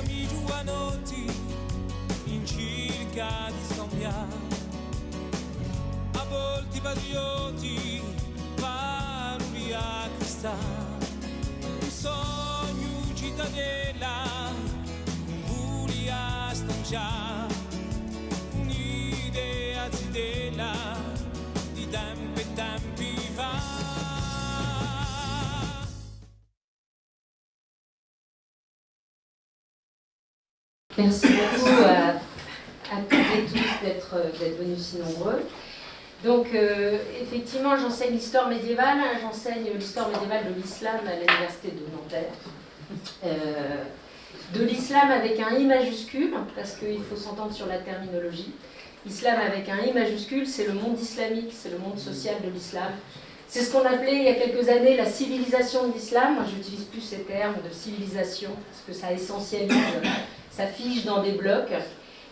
mi giovanotti in circa di scambiare, a volti patrioti vanno via cristallo, un sogno cittadella, un vuli a stanciare, un'idea zitella di tempi e tempi fa. Merci beaucoup à toutes et tous d'être venus si nombreux. Donc, effectivement, j'enseigne l'histoire médiévale. J'enseigne l'histoire médiévale de l'islam à l'université de Nanterre. De l'islam avec un I majuscule, parce qu'il faut s'entendre sur la terminologie. L'islam avec un I majuscule, c'est le monde islamique, c'est le monde social de l'islam. C'est ce qu'on appelait il y a quelques années la civilisation de l'islam. Moi, j'utilise plus ces termes de civilisation, parce que ça essentialise, ça fige dans des blocs.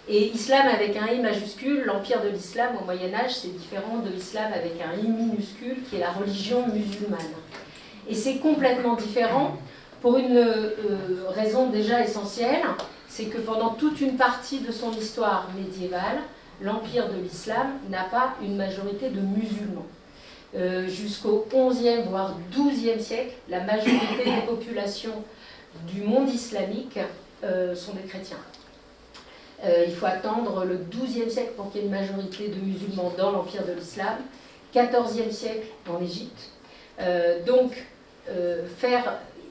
Et islam avec un I majuscule, l'empire de l'islam au Moyen-Âge, c'est différent de l'islam avec un I minuscule, qui est la religion musulmane. Et c'est complètement différent pour une raison déjà essentielle, c'est que pendant toute une partie de son histoire médiévale, l'empire de l'islam n'a pas une majorité de musulmans. Jusqu'au XIe voire XIIe siècle, la majorité des populations du monde islamique sont des chrétiens. Il faut attendre le XIIe siècle pour qu'il y ait une majorité de musulmans dans l'empire de l'islam, XIVe siècle en Égypte.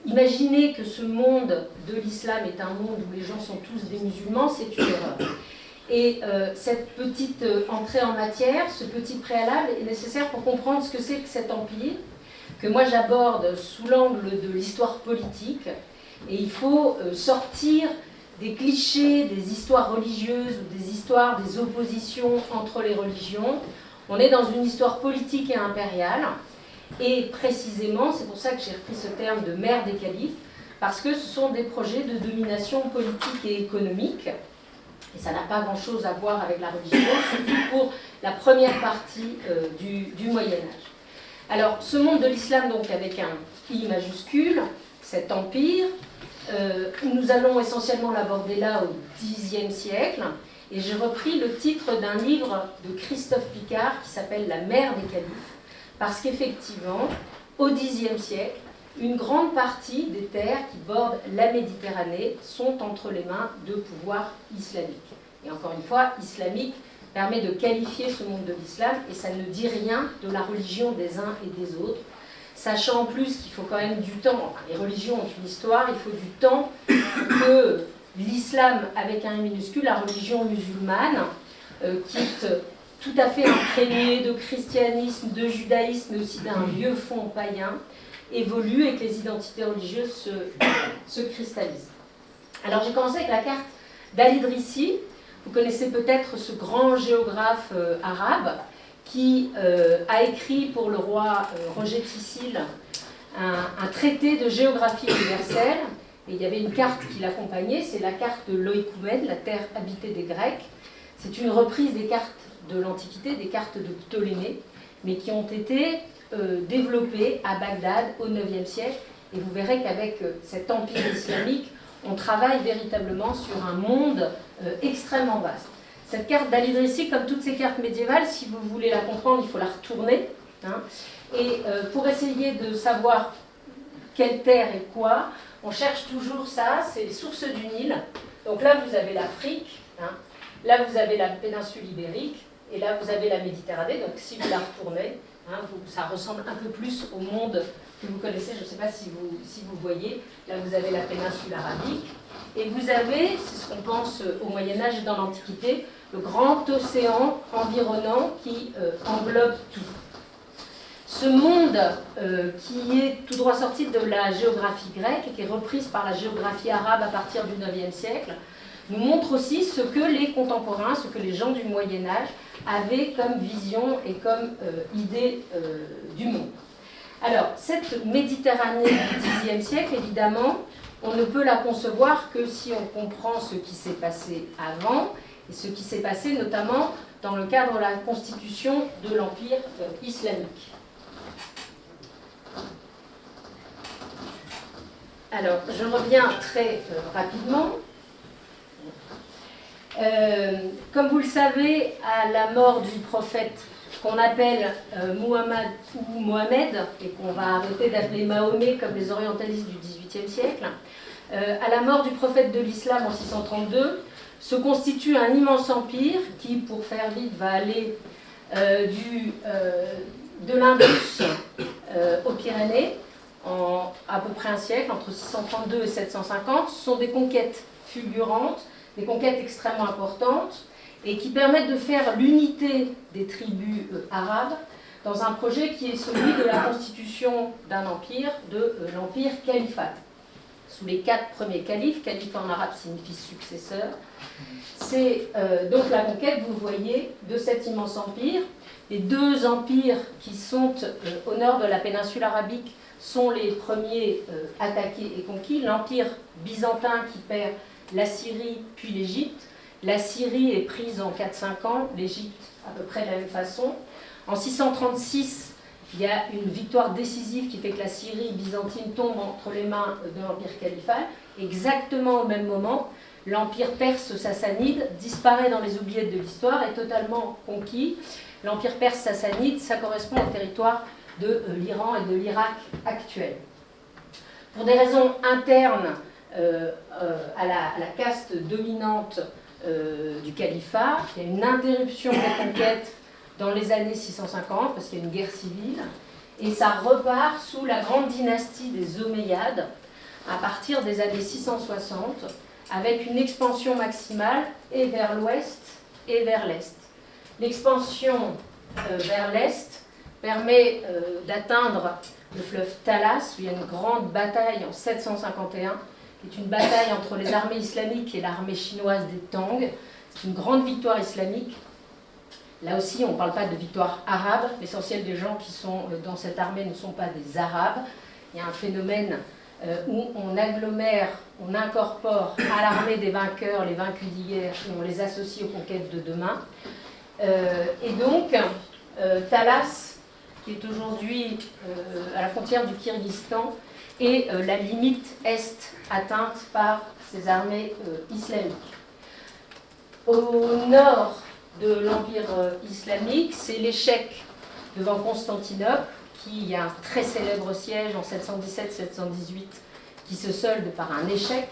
Imaginer que ce monde de l'islam est un monde où les gens sont tous des musulmans, c'est une erreur. Et cette petite entrée en matière, ce petit préalable est nécessaire pour comprendre ce que c'est que cet empire, que moi j'aborde sous l'angle de l'histoire politique. Et il faut sortir des clichés, des histoires religieuses ou des histoires des oppositions entre les religions. On est dans une histoire politique et impériale. Et précisément, c'est pour ça que j'ai repris ce terme de mère des califes, parce que ce sont des projets de domination politique et économique. Et ça n'a pas grand-chose à voir avec la religion, surtout pour la première partie du Moyen-Âge. Alors, ce monde de l'islam, donc avec un I majuscule, cet empire, nous allons essentiellement l'aborder là au Xe siècle, et j'ai repris le titre d'un livre de Christophe Picard qui s'appelle « La mère des califes », parce qu'effectivement, au Xe siècle, une grande partie des terres qui bordent la Méditerranée sont entre les mains de pouvoirs islamiques. Et encore une fois, islamique permet de qualifier ce monde de l'islam, et ça ne dit rien de la religion des uns et des autres, sachant en plus qu'il faut quand même du temps. Enfin, les religions ont une histoire, il faut du temps que l'islam, avec un I minuscule, la religion musulmane, quitte tout à fait imprégné de christianisme, de judaïsme, mais aussi d'un vieux fond païen, évolue et que les identités religieuses se cristallisent. Alors j'ai commencé avec la carte d'Al-Idrissi. Vous connaissez peut-être ce grand géographe arabe qui a écrit pour le roi Roger de Sicile un traité de géographie universelle. Et il y avait une carte qui l'accompagnait, c'est la carte de l'Oïkoumène, la terre habitée des Grecs. C'est une reprise des cartes de l'Antiquité, des cartes de Ptolémée, mais qui ont été développées à Bagdad au IXe siècle. Et vous verrez qu'avec cet empire islamique, on travaille véritablement sur un monde extrêmement vaste. Cette carte d'Al-Idrissi, comme toutes ces cartes médiévales, si vous voulez la comprendre, il faut la retourner. Et pour essayer de savoir quelle terre et quoi, on cherche toujours ça, c'est les sources du Nil. Donc là, vous avez l'Afrique, là, vous avez la péninsule ibérique, et là, vous avez la Méditerranée. Donc si vous la retournez, ça ressemble un peu plus au monde que vous connaissez, je ne sais pas si vous voyez, là vous avez la péninsule arabique, et vous avez, c'est ce qu'on pense au Moyen-Âge et dans l'Antiquité, le grand océan environnant qui englobe tout. Ce monde qui est tout droit sorti de la géographie grecque et qui est reprise par la géographie arabe à partir du IXe siècle, nous montre aussi ce que les contemporains, ce que les gens du Moyen-Âge avaient comme vision et comme idée du monde. Alors, cette Méditerranée du Xe siècle, évidemment, on ne peut la concevoir que si on comprend ce qui s'est passé avant, et ce qui s'est passé notamment dans le cadre de la constitution de l'Empire islamique. Alors, je reviens très rapidement. Comme vous le savez, à la mort du prophète qu'on appelle Muhammad ou Mohamed, et qu'on va arrêter d'appeler Mahomet comme les orientalistes du XVIIIe siècle, à la mort du prophète de l'islam en 632, se constitue un immense empire qui, pour faire vite, va aller de l'Indus aux Pyrénées, en à peu près un siècle, entre 632 et 750. Ce sont des conquêtes fulgurantes, des conquêtes extrêmement importantes, et qui permettent de faire l'unité des tribus arabes dans un projet qui est celui de la constitution d'un empire, de l'empire califate. Sous les 4 premiers califes, calife en arabe signifie successeur, c'est donc la conquête, vous voyez, de cet immense empire. Les 2 empires qui sont au nord de la péninsule arabique sont les premiers attaqués et conquis. L'empire byzantin qui perd la Syrie puis l'Égypte. La Syrie est prise en 4-5 ans, l'Égypte à peu près de la même façon. En 636, il y a une victoire décisive qui fait que la Syrie byzantine tombe entre les mains de l'empire califal. Exactement au même moment, l'empire perse sassanide disparaît dans les oubliettes de l'histoire, est totalement conquis. L'empire perse sassanide, ça correspond au territoire de l'Iran et de l'Irak actuel. Pour des raisons internes à la caste dominante du califat, il y a une interruption des conquêtes dans les années 650, parce qu'il y a une guerre civile, et ça repart sous la grande dynastie des Omeyyades, à partir des années 660, avec une expansion maximale et vers l'ouest et vers l'est. L'expansion vers l'est permet d'atteindre le fleuve Talas, où il y a une grande bataille en 751, qui est une bataille entre les armées islamiques et l'armée chinoise des Tang. C'est une grande victoire islamique. Là aussi, on ne parle pas de victoire arabe. L'essentiel des gens qui sont dans cette armée ne sont pas des Arabes. Il y a un phénomène où on agglomère, on incorpore à l'armée des vainqueurs les vaincus d'hier et on les associe aux conquêtes de demain. Et donc, Talas, qui est aujourd'hui à la frontière du Kyrgyzstan, est la limite est atteinte par ces armées islamiques. Au nord de l'Empire islamique, c'est l'échec devant Constantinople, qui y a un très célèbre siège en 717-718 qui se solde par un échec.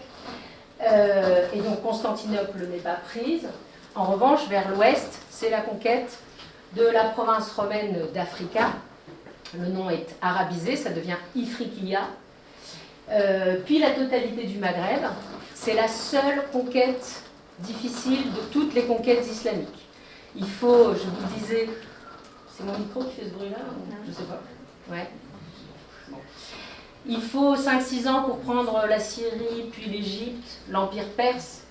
Et donc Constantinople n'est pas prise. En revanche, vers l'ouest, c'est la conquête de la province romaine d'Africa. Le nom est arabisé, ça devient Ifriqiya. Puis la totalité du Maghreb. C'est la seule conquête difficile de toutes les conquêtes islamiques. Il faut, je vous disais, c'est mon micro qui fait ce bruit-là? Je ne sais pas. Ouais. Bon. Il faut 5-6 ans pour prendre la Syrie, puis l'Égypte, l'Empire perse.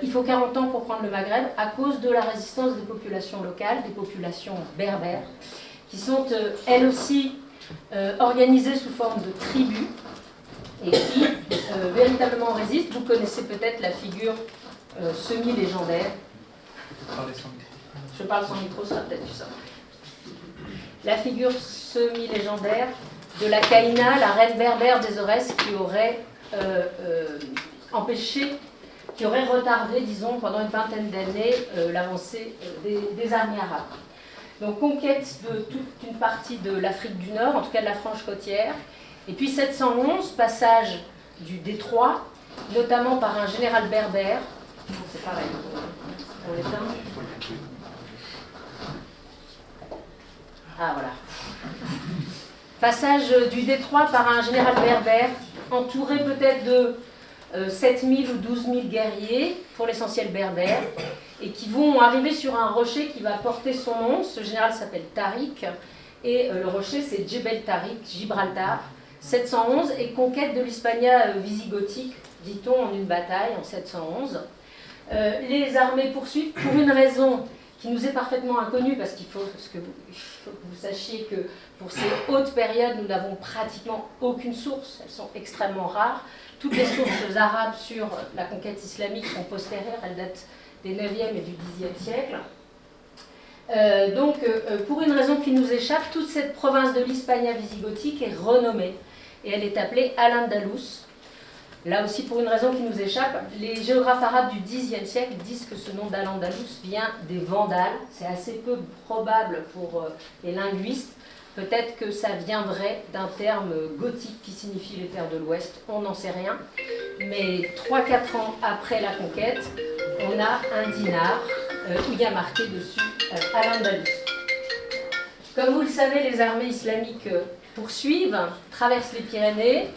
Il faut 40 ans pour prendre le Maghreb à cause de la résistance des populations locales, des populations berbères, qui sont elles aussi organisées sous forme de tribus et qui véritablement résistent. Vous connaissez peut-être la figure semi-légendaire. Je parle sans micro, ça sera peut-être plus simple. La figure semi-légendaire de la Caïna, la reine berbère des Aurès, qui aurait qui aurait retardé, disons, pendant une vingtaine d'années, l'avancée des armées arabes. Donc conquête de toute une partie de l'Afrique du Nord, en tout cas de la frange côtière. Et puis 711, passage du détroit, notamment par un général berbère. C'est pareil, on l'éteint. Ah voilà. Passage du détroit par un général berbère, entouré peut-être de 7000 ou 12 000 guerriers, pour l'essentiel berbères, et qui vont arriver sur un rocher qui va porter son nom. Ce général s'appelle Tariq, et le rocher c'est Djebel Tariq, Gibraltar, 711, et conquête de l'Hispania visigothique, dit-on, en une bataille en 711. Les armées poursuivent pour une raison qui nous est parfaitement inconnue, parce qu'il faut que vous sachiez que pour ces hautes périodes, nous n'avons pratiquement aucune source, elles sont extrêmement rares. Toutes les sources arabes sur la conquête islamique sont postérieures, elles datent des 9e et du 10e siècle. Donc, pour une raison qui nous échappe, toute cette province de l'Hispania visigothique est renommée, et elle est appelée Al-Andalus. là aussi pour une raison qui nous échappe. Les géographes arabes du Xe siècle disent que ce nom d'Al-Andalus vient des Vandales. C'est assez peu probable pour les linguistes. Peut-être que ça viendrait d'un terme gothique qui signifie les terres de l'Ouest, on n'en sait rien. Mais 3-4 ans après la conquête, on a un dinar où il y a marqué dessus Al-Andalus. Comme vous le savez, les armées islamiques poursuivent, traversent les Pyrénées,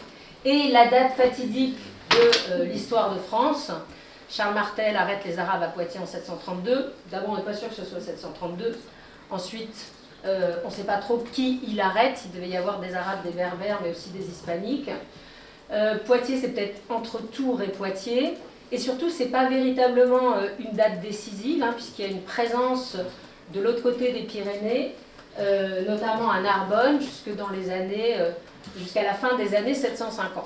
et la date fatidique de l'histoire de France, Charles Martel arrête les Arabes à Poitiers en 732. D'abord, on n'est pas sûr que ce soit 732. Ensuite, on ne sait pas trop qui il arrête. Il devait y avoir des Arabes, des Berbères, mais aussi des Hispaniques. Poitiers, c'est peut-être entre Tours et Poitiers. Et surtout, ce n'est pas véritablement une date décisive, hein, puisqu'il y a une présence de l'autre côté des Pyrénées, notamment à Narbonne, jusqu'à la fin des années 750.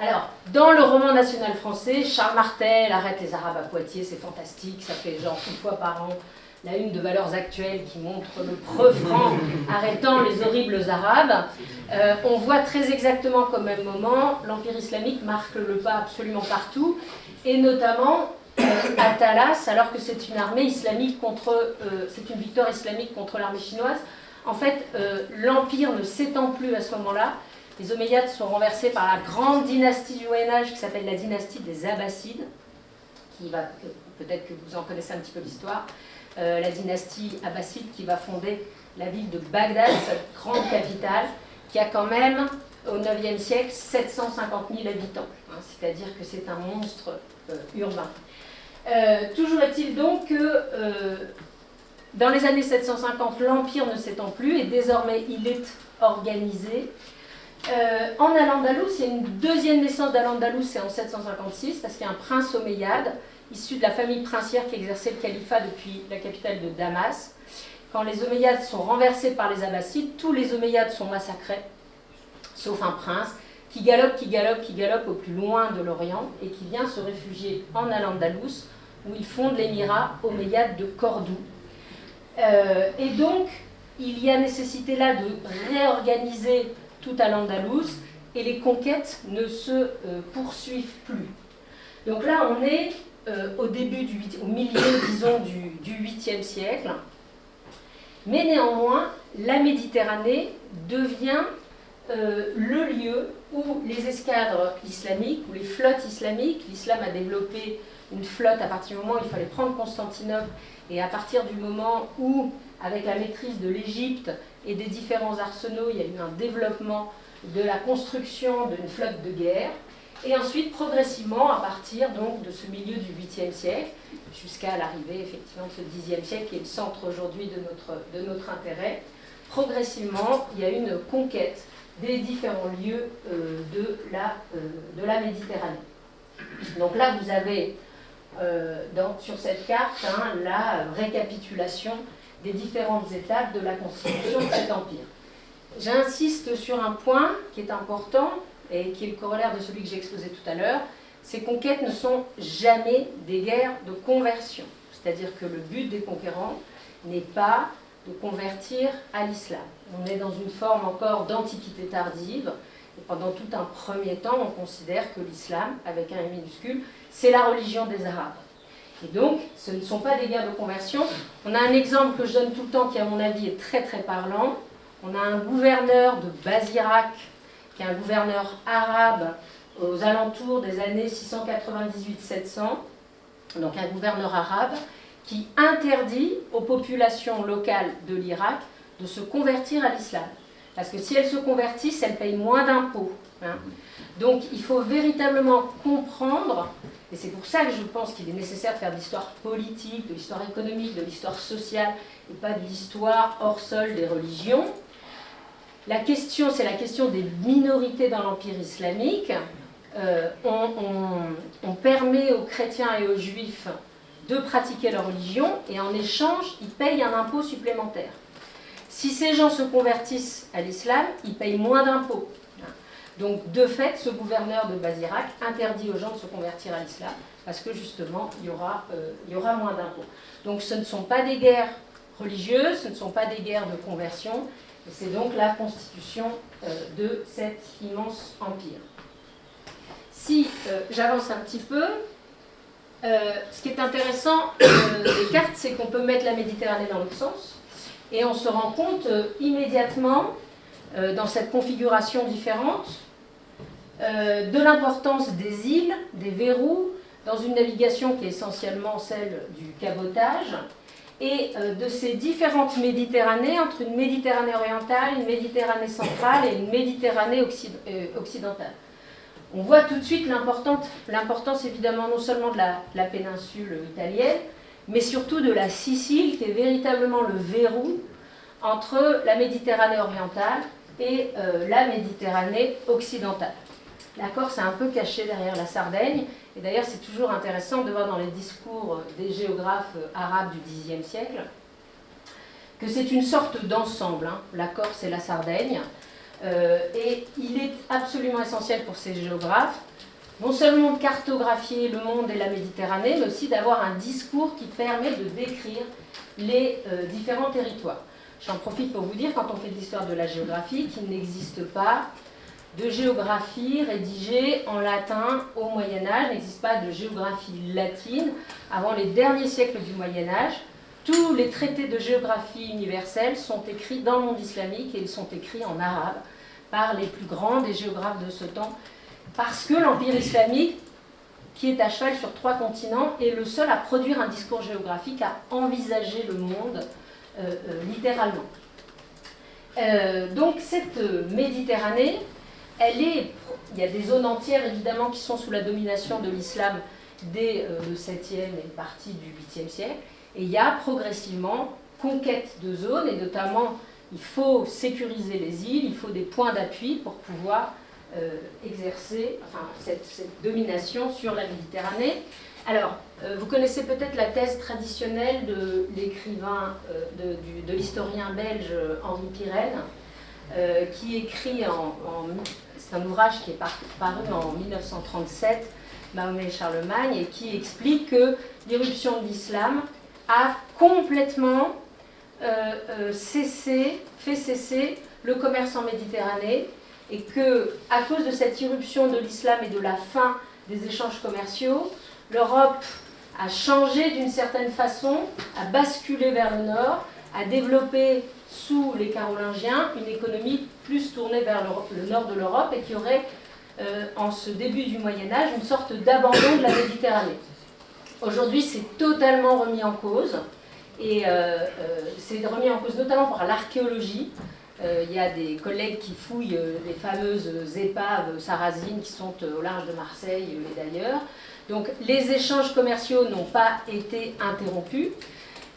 Alors, dans le roman national français, Charles Martel arrête les Arabes à Poitiers, c'est fantastique, ça fait genre une fois par an la une de Valeurs Actuelles qui montre le preux franc arrêtant les horribles Arabes. On voit très exactement qu'au même moment, l'Empire islamique marque le pas absolument partout, et notamment à Talas, alors que c'est une armée islamique c'est une victoire islamique contre l'armée chinoise. En fait, l'Empire ne s'étend plus à ce moment-là. Les Omeyyades sont renversés par la grande dynastie du Moyen-Âge qui s'appelle la dynastie des Abbassides, peut-être que vous en connaissez un petit peu l'histoire, la dynastie abbasside qui va fonder la ville de Bagdad, cette grande capitale, qui a quand même, au IXe siècle, 750 000 habitants. Hein, c'est-à-dire que c'est un monstre urbain. Toujours est-il donc que dans les années 750, l'Empire ne s'étend plus et désormais il est organisé. En Al-Andalus, il y a une deuxième naissance d'Al-Andalus, c'est en 756, parce qu'il y a un prince omeyyade, issu de la famille princière qui exerçait le califat depuis la capitale de Damas. Quand les Omeyyades sont renversés par les Abbassides, tous les Omeyyades sont massacrés, sauf un prince qui galope au plus loin de l'Orient et qui vient se réfugier en Al-Andalus, où il fonde l'émirat omeyyade de Cordoue. Et donc, il y a nécessité là de réorganiser tout Al-Andalus, et les conquêtes ne se poursuivent plus. Donc là, on est au milieu, disons, du 8e siècle. Mais néanmoins, la Méditerranée devient le lieu où les escadres islamiques, ou les flottes islamiques, l'islam a développé une flotte à partir du moment où il fallait prendre Constantinople, et à partir du moment où, avec la maîtrise de l'Égypte et des différents arsenaux, il y a eu un développement de la construction d'une flotte de guerre. Et ensuite, progressivement, à partir donc de ce milieu du 8e siècle, jusqu'à l'arrivée effectivement de ce 10e siècle, qui est le centre aujourd'hui de notre intérêt, progressivement, il y a une conquête des différents lieux de la Méditerranée. Donc là, vous avez sur cette carte la récapitulation des différentes étapes de la constitution de cet empire. J'insiste sur un point qui est important, et qui est le corollaire de celui que j'ai exposé tout à l'heure. Ces conquêtes ne sont jamais des guerres de conversion. C'est-à-dire que le but des conquérants n'est pas de convertir à l'islam. On est dans une forme encore d'antiquité tardive, et pendant tout un premier temps, on considère que l'islam, avec un I minuscule, c'est la religion des Arabes. Et donc, ce ne sont pas des guerres de conversion. On a un exemple que je donne tout le temps qui, à mon avis, est très très parlant. On a un gouverneur de Basirac, qui est un gouverneur arabe aux alentours des années 698-700, donc un gouverneur arabe, qui interdit aux populations locales de l'Irak de se convertir à l'islam. Parce que si elles se convertissent, elles payent moins d'impôts. Hein. Donc il faut véritablement comprendre, et c'est pour ça que je pense qu'il est nécessaire de faire de l'histoire politique, de l'histoire économique, de l'histoire sociale, et pas de l'histoire hors sol des religions. La question, c'est la question des minorités dans l'Empire islamique. On permet aux chrétiens et aux juifs de pratiquer leur religion, et en échange, ils payent un impôt supplémentaire. Si ces gens se convertissent à l'islam, ils payent moins d'impôts. Donc, de fait, ce gouverneur de Basirac interdit aux gens de se convertir à l'islam, parce que justement, il y aura moins d'impôts. Donc, ce ne sont pas des guerres religieuses, ce ne sont pas des guerres de conversion, et c'est donc la constitution de cet immense empire. Si j'avance un petit peu, ce qui est intéressant des cartes, c'est qu'on peut mettre la Méditerranée dans l'autre sens, et on se rend compte immédiatement, dans cette configuration différente, de l'importance des îles, des verrous, dans une navigation qui est essentiellement celle du cabotage, et de ces différentes Méditerranées, entre une Méditerranée orientale, une Méditerranée centrale et une Méditerranée occidentale. On voit tout de suite l'importance évidemment non seulement de la péninsule italienne, mais surtout de la Sicile, qui est véritablement le verrou entre la Méditerranée orientale et la Méditerranée occidentale. La Corse est un peu cachée derrière la Sardaigne, et d'ailleurs c'est toujours intéressant de voir dans les discours des géographes arabes du Xe siècle que c'est une sorte d'ensemble, hein, la Corse et la Sardaigne, et il est absolument essentiel pour ces géographes, non seulement de cartographier le monde et la Méditerranée, mais aussi d'avoir un discours qui permet de décrire les différents territoires. J'en profite pour vous dire, quand on fait de l'histoire de la géographie, qu'il n'existe pas de géographie rédigée en latin au Moyen-Âge, il n'existe pas de géographie latine avant les derniers siècles du Moyen-Âge. Tous les traités de géographie universelle sont écrits dans le monde islamique et ils sont écrits en arabe par les plus grands des géographes de ce temps, parce que l'Empire islamique, qui est à cheval sur 3 continents, est le seul à produire un discours géographique, à envisager le monde littéralement. Donc cette Méditerranée, il y a des zones entières évidemment qui sont sous la domination de l'islam dès le 7e et une partie du 8e siècle, et il y a progressivement conquête de zones, et notamment il faut sécuriser les îles, il faut des points d'appui pour pouvoir exercer cette domination sur la Méditerranée. Alors, vous connaissez peut-être la thèse traditionnelle de l'écrivain, de l'historien belge Henri Pirenne, qui écrit c'est un ouvrage qui est paru en 1937, Mahomet et Charlemagne, et qui explique que l'irruption de l'islam a complètement fait cesser le commerce en Méditerranée, et que, à cause de cette irruption de l'islam et de la fin des échanges commerciaux, l'Europe a changé d'une certaine façon, a basculé vers le nord, a développé sous les Carolingiens une économie plus tournée vers le nord de l'Europe, et qui aurait, en ce début du Moyen-Âge, une sorte d'abandon de la Méditerranée. Aujourd'hui, c'est totalement remis en cause, et c'est remis en cause notamment par l'archéologie. Il y a des collègues qui fouillent les fameuses épaves sarrasines qui sont au large de Marseille et d'ailleurs. Donc les échanges commerciaux n'ont pas été interrompus.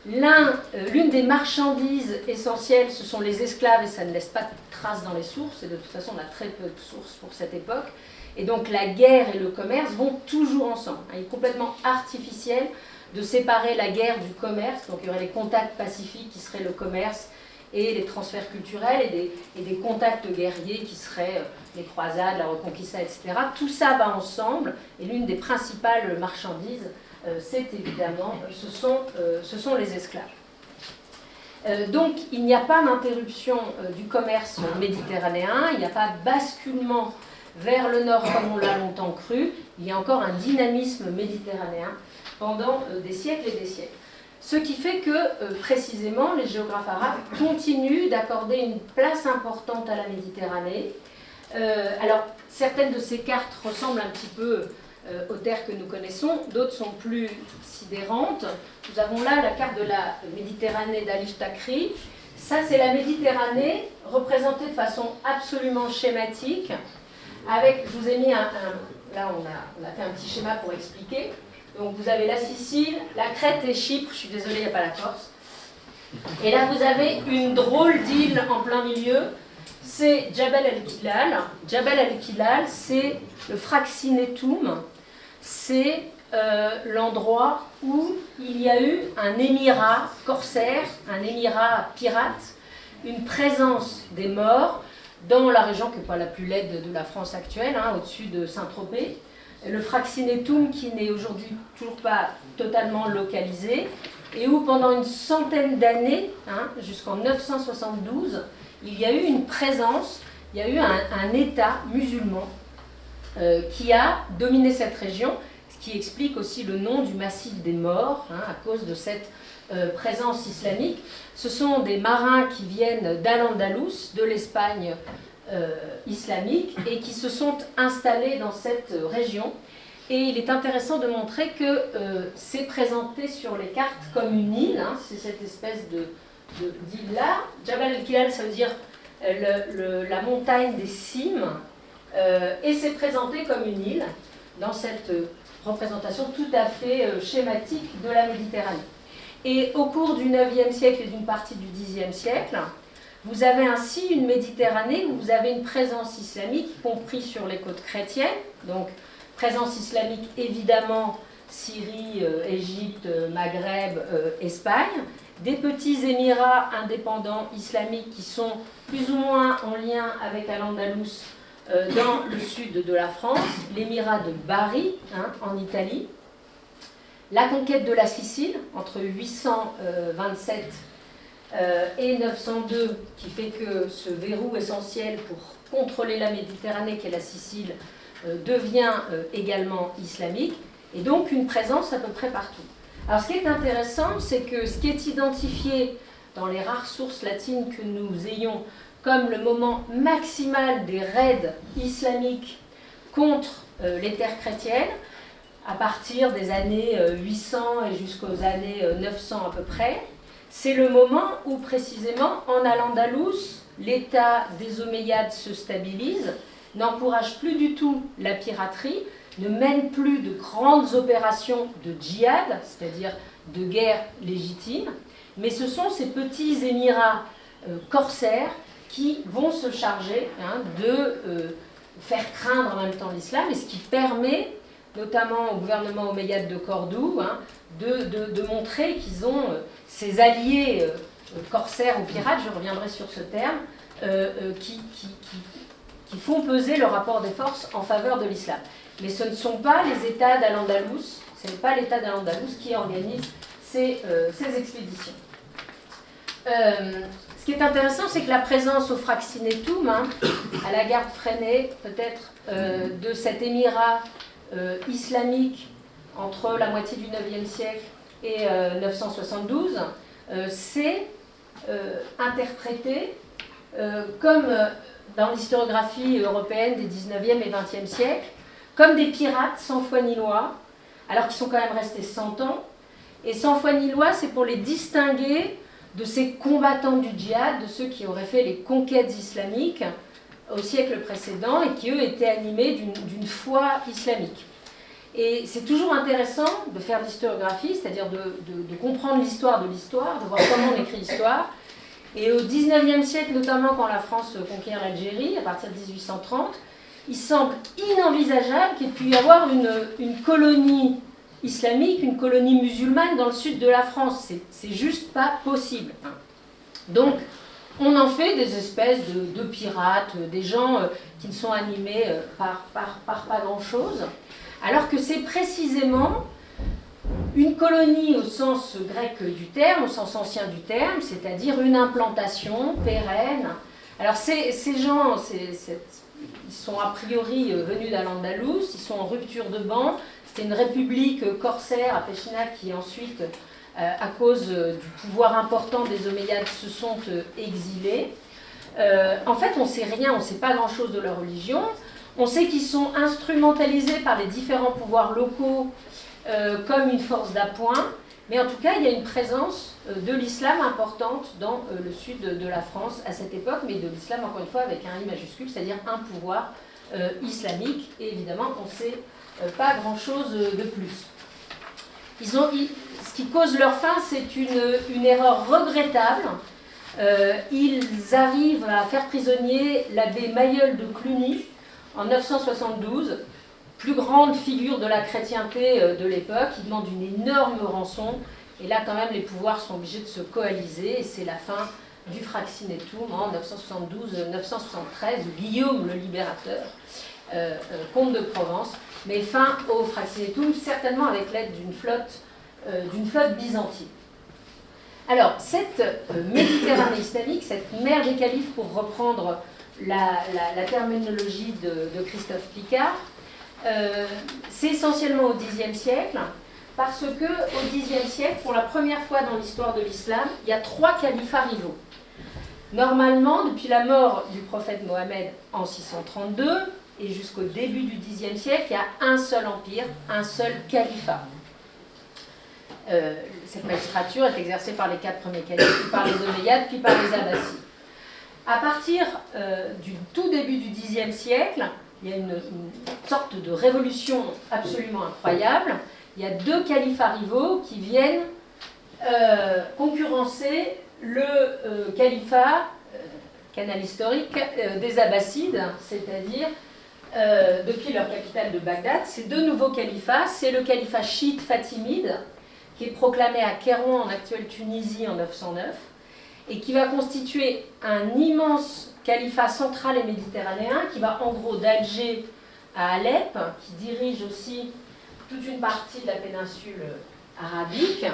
L'une des marchandises essentielles, ce sont les esclaves, et ça ne laisse pas de traces dans les sources, et de toute façon on a très peu de sources pour cette époque. Et donc la guerre et le commerce vont toujours ensemble. Il est complètement artificiel de séparer la guerre du commerce, donc il y aurait les contacts pacifiques qui seraient le commerce, et les transferts culturels et des contacts guerriers qui seraient les croisades, la reconquista, etc. Tout ça va ensemble, et l'une des principales marchandises, c'est évidemment, ce sont les esclaves. Donc il n'y a pas d'interruption du commerce méditerranéen, il n'y a pas de basculement vers le nord comme on l'a longtemps cru, il y a encore un dynamisme méditerranéen pendant des siècles et des siècles. Ce qui fait que, précisément, les géographes arabes continuent d'accorder une place importante à la Méditerranée. Alors, certaines de ces cartes ressemblent un petit peu aux terres que nous connaissons, d'autres sont plus sidérantes. Nous avons là la carte de la Méditerranée d'Ali Takri. Ça, c'est la Méditerranée représentée de façon absolument schématique. Avec, je vous ai mis là, on a fait un petit schéma pour expliquer. Donc vous avez la Sicile, la Crète et Chypre, je suis désolée, il n'y a pas la Corse. Et là vous avez une drôle d'île en plein milieu, c'est Jabal al-Kilal. Jabal al-Kilal, c'est le Fraxinetum, c'est l'endroit où il y a eu un émirat corsaire, un émirat pirate, une présence des morts dans la région qui n'est pas la plus laide de la France actuelle, hein, au-dessus de Saint-Tropez. Le Fraxinetum qui n'est aujourd'hui toujours pas totalement localisé, et où pendant une centaine d'années, hein, jusqu'en 972, il y a eu une présence, il y a eu un État musulman qui a dominé cette région, ce qui explique aussi le nom du massif des morts, à cause de cette présence islamique. Ce sont des marins qui viennent d'Al-Andalus, de l'Espagne islamique, et qui se sont installés dans cette région. Et il est intéressant de montrer que c'est présenté sur les cartes comme une île, c'est cette espèce d'île-là. Jabal el-Kilal, ça veut dire la montagne des cimes, et c'est présenté comme une île dans cette représentation tout à fait schématique de la Méditerranée. Et au cours du 9e siècle et d'une partie du 10e siècle, vous avez ainsi une Méditerranée où vous avez une présence islamique, y compris sur les côtes chrétiennes, donc présence islamique évidemment Syrie, Égypte, Maghreb, Espagne, des petits émirats indépendants islamiques qui sont plus ou moins en lien avec Al-Andalus dans le sud de la France, l'émirat de Bari en Italie, la conquête de la Sicile entre 827 et 902 qui fait que ce verrou essentiel pour contrôler la Méditerranée qu'est la Sicile devient également islamique, et donc une présence à peu près partout. Alors ce qui est intéressant, c'est que ce qui est identifié dans les rares sources latines que nous ayons comme le moment maximal des raids islamiques contre les terres chrétiennes, à partir des années 800 et jusqu'aux années 900 à peu près, c'est le moment où précisément en Al-Andalus, l'état des Omeyyades se stabilise, n'encourage plus du tout la piraterie, ne mène plus de grandes opérations de djihad, c'est-à-dire de guerre légitime, mais ce sont ces petits émirats corsaires qui vont se charger de faire craindre en même temps l'islam, et ce qui permet, notamment au gouvernement omeyyade de Cordoue, de montrer qu'ils ont ces alliés corsaires ou pirates, je reviendrai sur ce terme, qui font peser le rapport des forces en faveur de l'islam. Mais ce ne sont pas les États d'Al-Andalus, ce n'est pas l'État d'Al-Andalus qui organise ces expéditions. Ce qui est intéressant, c'est que la présence au Fraxinetum, à la garde freinée peut-être de cet émirat islamique entre la moitié du 9e siècle et 972, c'est interprété comme dans l'historiographie européenne des 19e et 20e siècles, comme des pirates sans foi ni loi, alors qu'ils sont quand même restés 100 ans. Et sans foi ni loi, c'est pour les distinguer de ces combattants du djihad, de ceux qui auraient fait les conquêtes islamiques au siècle précédent et qui, eux, étaient animés d'une foi islamique. Et c'est toujours intéressant de faire de l'historiographie, c'est-à-dire de comprendre l'histoire de l'histoire, de voir comment on écrit l'histoire. Et au XIXe siècle, notamment quand la France conquiert l'Algérie, à partir de 1830, il semble inenvisageable qu'il puisse y avoir une colonie islamique, une colonie musulmane dans le sud de la France. C'est juste pas possible. Donc, on en fait des espèces de pirates, des gens qui ne sont animés par pas grand-chose, alors que c'est précisément une colonie au sens grec du terme, au sens ancien du terme, c'est-à-dire une implantation pérenne. Alors ces gens, ils sont a priori venus d'Al-Andalus, ils sont en rupture de ban. C'était une république corsaire à Pechina qui ensuite, à cause du pouvoir important des Omeyyades, se sont exilés. En fait, on ne sait rien, on ne sait pas grand-chose de leur religion. On sait qu'ils sont instrumentalisés par les différents pouvoirs locaux comme une force d'appoint, mais en tout cas, il y a une présence de l'islam importante dans le sud de la France à cette époque, mais de l'islam, encore une fois, avec un I majuscule, c'est-à-dire un pouvoir islamique, et évidemment, on ne sait pas grand-chose de plus. Ce qui cause leur fin, c'est une erreur regrettable. Ils arrivent à faire prisonnier l'abbé Mayol de Cluny en 972, plus grande figure de la chrétienté de l'époque. Il demande une énorme rançon, et là quand même les pouvoirs sont obligés de se coaliser, et c'est la fin du Fraxinetum en 972-973, Guillaume le Libérateur, comte de Provence, met fin au Fraxinetum, certainement avec l'aide d'une flotte byzantine. Alors, cette Méditerranée islamique, cette mer des califes, pour reprendre la terminologie de Christophe Picard, C'est essentiellement au Xe siècle, parce qu'au Xe siècle, pour la première fois dans l'histoire de l'islam, il y a 3 califats rivaux. Normalement, depuis la mort du prophète Mohammed en 632 et jusqu'au début du Xe siècle, il y a un seul empire, un seul califat. Cette magistrature est exercée par les 4 premiers califes, puis par les Omeyyades, puis par les Abbassides. À partir du tout début du Xe siècle, il y a une sorte de révolution absolument incroyable. Il y a 2 califats rivaux qui viennent concurrencer le califat, canal historique, des Abbassides, c'est-à-dire depuis leur capitale de Bagdad. Ces 2 nouveaux califats, c'est le califat chiite fatimide, qui est proclamé à Kairouan en actuelle Tunisie en 909, et qui va constituer un immense califat central et méditerranéen, qui va en gros d'Alger à Alep, qui dirige aussi toute une partie de la péninsule arabique,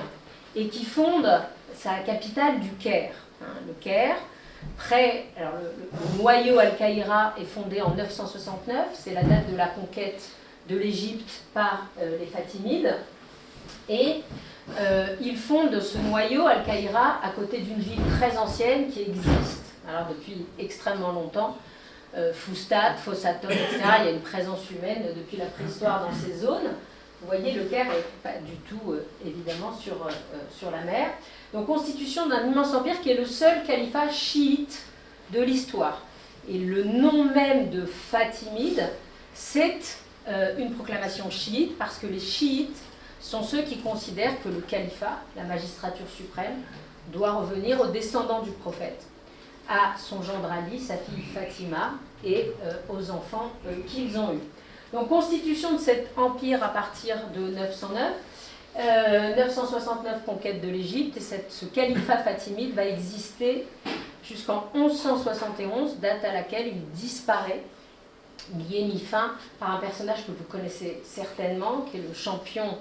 et qui fonde sa capitale du Caire. Le Caire, alors le noyau Al-Qaïra est fondé en 969, c'est la date de la conquête de l'Égypte par les Fatimides, et il fonde ce noyau Al-Qaïra à côté d'une ville très ancienne qui existe alors depuis extrêmement longtemps, Fustat, Fossaton, etc. Il y a une présence humaine depuis la préhistoire dans ces zones. Vous voyez, le Caire n'est pas du tout, évidemment, sur la mer. Donc, constitution d'un immense empire qui est le seul califat chiite de l'histoire. Et le nom même de Fatimide, c'est une proclamation chiite, parce que les chiites sont ceux qui considèrent que le califat, la magistrature suprême, doit revenir aux descendants du prophète, à son gendre Ali, sa fille Fatima, et aux enfants qu'ils ont eus. Donc, constitution de cet empire à partir de 909, 969, conquête de l'Égypte, et ce califat fatimide va exister jusqu'en 1171, date à laquelle il disparaît. Il y est mis fin par un personnage que vous connaissez certainement, qui est le champion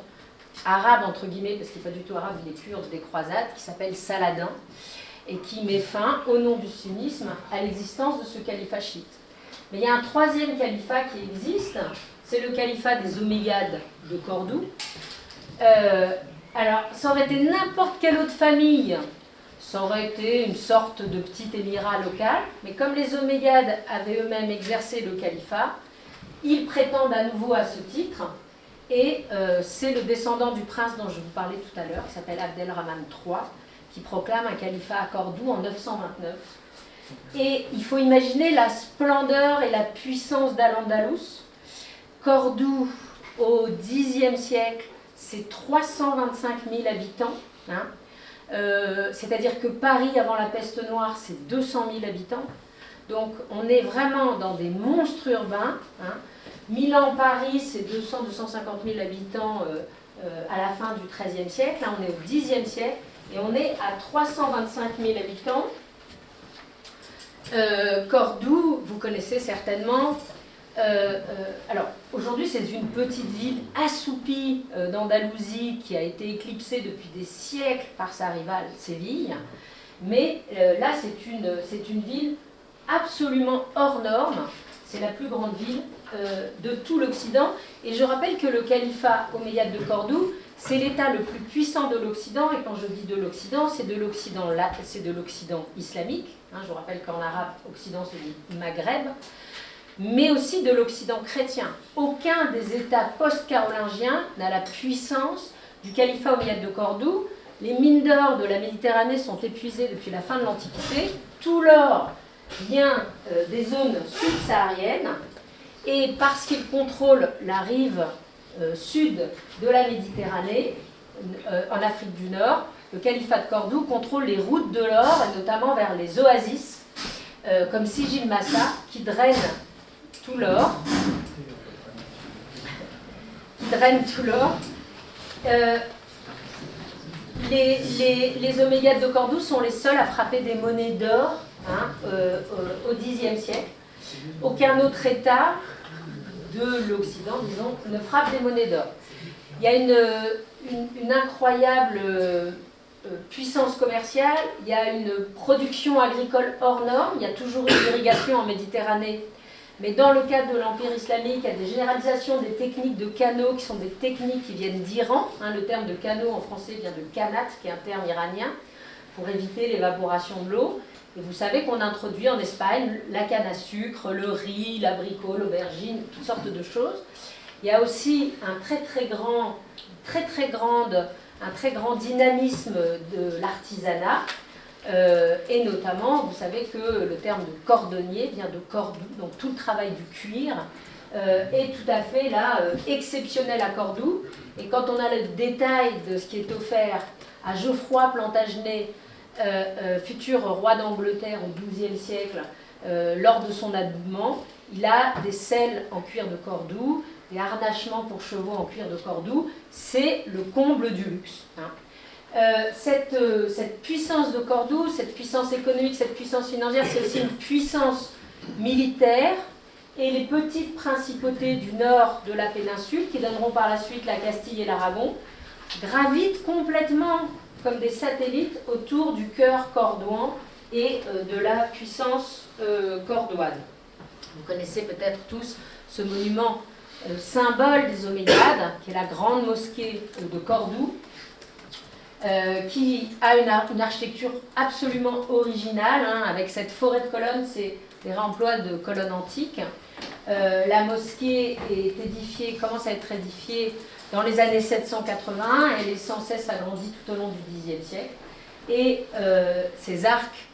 arabe, entre guillemets, parce qu'il n'est pas du tout arabe, il est kurde, des croisades, qui s'appelle Saladin, et qui met fin, au nom du sunnisme, à l'existence de ce califat chiite. Mais il y a un 3e califat qui existe, c'est le califat des Omeyyades de Cordoue. Alors, ça aurait été n'importe quelle autre famille, ça aurait été une sorte de petit émirat local, mais comme les Omeyyades avaient eux-mêmes exercé le califat, ils prétendent à nouveau à ce titre, et c'est le descendant du prince dont je vous parlais tout à l'heure, qui s'appelle Abdelrahman III, qui proclame un califat à Cordoue en 929. Et il faut imaginer la splendeur et la puissance d'Al-Andalus. Cordoue, au Xe siècle, c'est 325 000 habitants. C'est-à-dire que Paris, avant la peste noire, c'est 200 000 habitants. Donc, on est vraiment dans des monstres urbains. Milan, Paris, c'est 200-250 000 habitants à la fin du XIIIe siècle. Là, on est au Xe siècle. Et on est à 325 000 habitants. Cordoue, vous connaissez certainement. Alors, aujourd'hui, c'est une petite ville assoupie d'Andalousie qui a été éclipsée depuis des siècles par sa rivale Séville. Mais là, c'est une ville absolument hors norme. C'est la plus grande ville de tout l'Occident. Et je rappelle que le califat omeyyade de Cordoue, c'est l'État le plus puissant de l'Occident. Et quand je dis de l'Occident, c'est de l'Occident islamique. Je vous rappelle qu'en arabe, Occident, c'est le Maghreb. Mais aussi de l'Occident chrétien. Aucun des États post-carolingiens n'a la puissance du califat omeyyade de Cordoue. Les mines d'or de la Méditerranée sont épuisées depuis la fin de l'Antiquité. Tout l'or vient des zones subsahariennes. Et parce qu'ils contrôlent la rive sud de la Méditerranée, en Afrique du Nord, le califat de Cordoue contrôle les routes de l'or, et notamment vers les oasis, comme Sijil Massa, qui draine tout l'or. Les Omeyyades de Cordoue sont les seuls à frapper des monnaies d'or au Xe siècle. Aucun autre État de l'Occident, disons, ne frappe des monnaies d'or. Il y a une incroyable puissance commerciale, il y a une production agricole hors norme, il y a toujours eu l'irrigation en Méditerranée Mais dans le cadre de l'Empire islamique, il y a des généralisations des techniques de canaux qui sont des techniques qui viennent d'Iran. Le terme de canaux en français vient de kanat, qui est un terme iranien, pour éviter l'évaporation de l'eau. Et vous savez qu'on introduit en Espagne la canne à sucre, le riz, l'abricot, l'aubergine, toutes sortes de choses. Il y a aussi un très grand dynamisme de l'artisanat. Et notamment, vous savez que le terme de cordonnier vient de Cordoue, donc tout le travail du cuir est tout à fait là exceptionnel à Cordoue. Et quand on a le détail de ce qui est offert à Geoffroy Plantagenet, futur roi d'Angleterre au XIIe siècle, lors de son habillement, il a des selles en cuir de Cordoue, des harnachements pour chevaux en cuir de Cordoue, c'est le comble du luxe. Cette puissance de Cordoue, cette puissance économique, cette puissance financière, c'est aussi une puissance militaire, et les petites principautés du nord de la péninsule, qui donneront par la suite la Castille et l'Aragon, gravitent complètement comme des satellites autour du cœur cordouan et de la puissance cordoine. Vous connaissez peut-être tous ce monument symbole des Omeyyades, qui est la grande mosquée de Cordoue, qui a une architecture absolument originale, avec cette forêt de colonnes, c'est des réemplois de colonnes antiques. La mosquée est édifiée, commence à être édifiée dans les années 780, elle est sans cesse agrandie tout au long du Xe siècle. Et ces arcs,